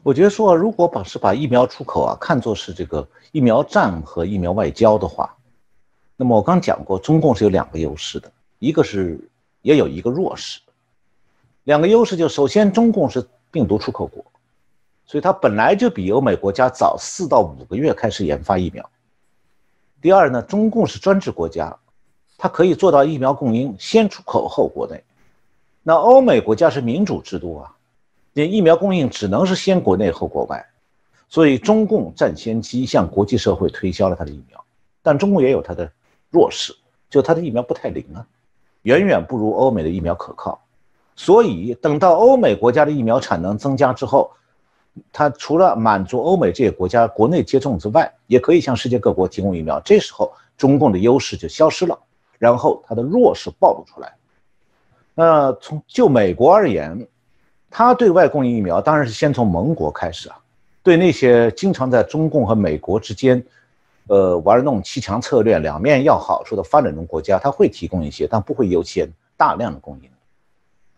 我觉得说，如果把疫苗出口看作是这个疫苗战和疫苗外交的话，那么我刚讲过，中共是有两个优势的，一个是也有一个弱势。两个优势首先中共是病毒出口国，所以它本来就比欧美国家早4到5个月开始研发疫苗。第二呢，中共是专制国家，它可以做到疫苗供应先出口后国内。那欧美国家是民主制度那疫苗供应只能是先国内后国外，所以中共占先机向国际社会推销了它的疫苗。但中共也有它的弱势，就它的疫苗不太灵远远不如欧美的疫苗可靠。所以等到欧美国家的疫苗产能增加之后，它除了满足欧美这些国家国内接种之外，也可以向世界各国提供疫苗。这时候中共的优势就消失了，然后它的弱势暴露出来。就美国而言，它对外供应疫苗当然是先从盟国开始对那些经常在中共和美国之间玩那种欺强策略、两面要好处的发展中国家，它会提供一些，但不会优先大量的供应。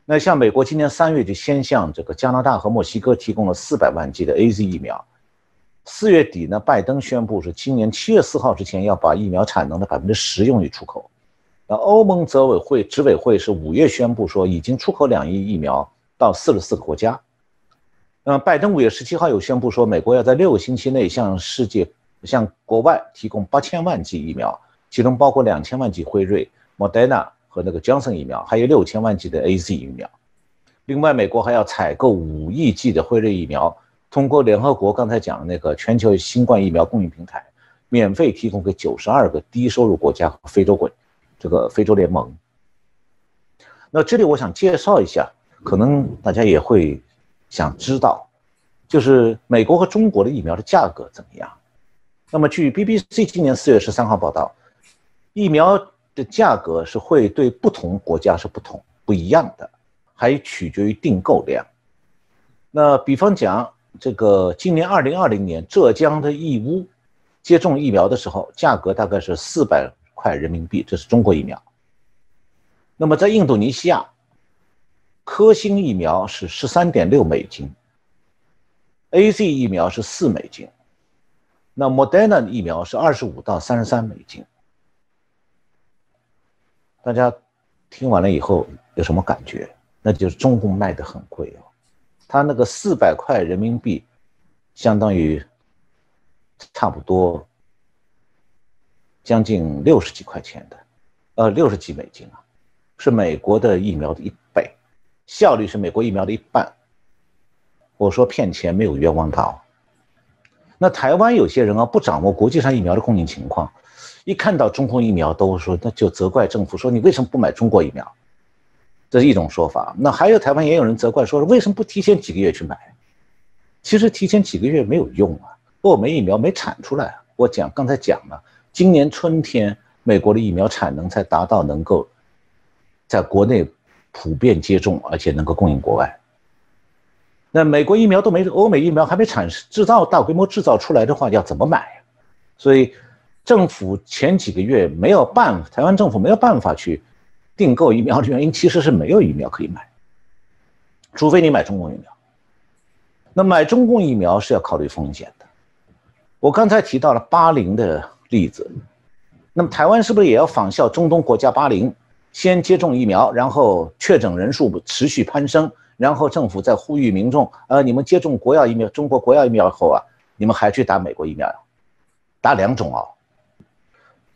那像美国今年3月就先向这个加拿大和墨西哥提供了400万剂的 AZ 疫苗。4月底呢，拜登宣布是今年7月4号之前要把疫苗产能的10%用于出口。那欧盟执委会是5月宣布说已经出口2亿疫苗到44个国家。拜登5月17号又宣布说，美国要在6个星期内向国外提供8000万剂疫苗，其中包括2000万剂辉瑞、Moderna 和那个 Johnson 疫苗，还有6000万剂的 AZ 疫苗。另外，美国还要采购5亿剂的辉瑞疫苗，通过联合国刚才讲的那个全球新冠疫苗供应平台，免费提供给92个低收入国家和非洲联盟。那这里我想介绍一下，可能大家也会想知道，就是美国和中国的疫苗的价格怎么样。那么据 BBC 今年4月13号报道，疫苗的价格是会对不同国家是不一样的，还取决于订购量。那比方讲，这个今年2020年浙江的义乌接种疫苗的时候，价格大概是400块人民币，这是中国疫苗。那么在印度尼西亚，科兴疫苗是13.6美金，AZ 疫苗是4美金，那 Moderna 疫苗是25到33美金。大家听完了以后有什么感觉？那就是中共卖得很贵它那个400块人民币，相当于差不多将近60几块钱的，60几美金是美国的疫苗的1倍，效率是美国疫苗的1半。我说骗钱没有冤枉到。那台湾有些人不掌握国际上疫苗的供应情况，一看到中共疫苗都说，那就责怪政府说你为什么不买中国疫苗，这是一种说法。那还有台湾也有人责怪说为什么不提前几个月去买？其实提前几个月没有用欧美疫苗没产出来。我刚才讲了，今年春天美国的疫苗产能才达到能够在国内普遍接种，而且能够供应国外。那美国疫苗欧美疫苗还没大规模制造出来的话，要怎么买所以政府前几个月台湾政府没有办法去订购疫苗的原因，其实是没有疫苗可以买，除非你买中共疫苗。那买中共疫苗是要考虑风险的。我刚才提到了80的例子，那么台湾是不是也要仿效中东国家80，先接种疫苗，然后确诊人数持续攀升，然后政府再呼吁民众，你们接种中国国药疫苗后你们还去打美国疫苗，打2种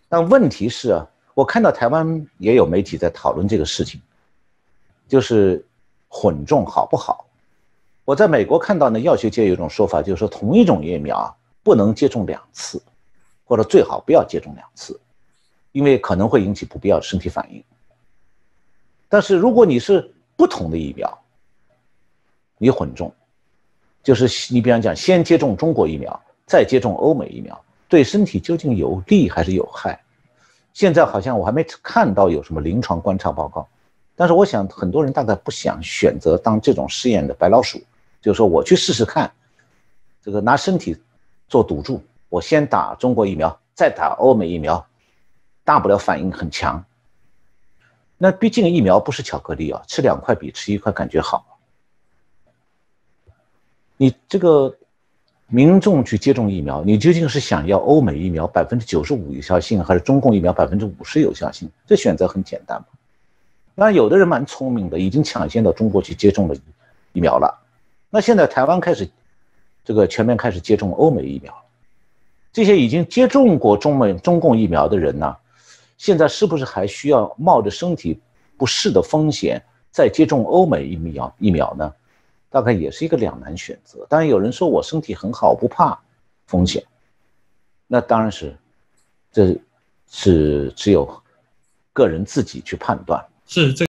但问题是我看到台湾也有媒体在讨论这个事情，就是混种好不好？我在美国看到呢，药学界有一种说法，就是说同一种疫苗不能接种2次，或者最好不要接种2次，因为可能会引起不必要的身体反应。但是如果你是不同的疫苗，你混种，就是你比方讲先接种中国疫苗，再接种欧美疫苗，对身体究竟有利还是有害？现在好像我还没看到有什么临床观察报告，但是我想很多人大概不想选择当这种试验的白老鼠，就是说我去试试看，这个拿身体做赌注，我先打中国疫苗，再打欧美疫苗，大不了反应很强。那毕竟疫苗不是巧克力吃2块比吃1块感觉好。你这个民众去接种疫苗，你究竟是想要欧美疫苗95%有效性，还是中共疫苗50%有效性？这选择很简单嘛。那有的人蛮聪明的，已经抢先到中国去接种了疫苗了。那现在台湾开始这个全面开始接种欧美疫苗，这些已经接种过中共疫苗的人呢，现在是不是还需要冒着身体不适的风险再接种欧美疫苗呢？大概也是一个两难选择。当然有人说我身体很好，不怕风险，那当然是，这是只有个人自己去判断。是这。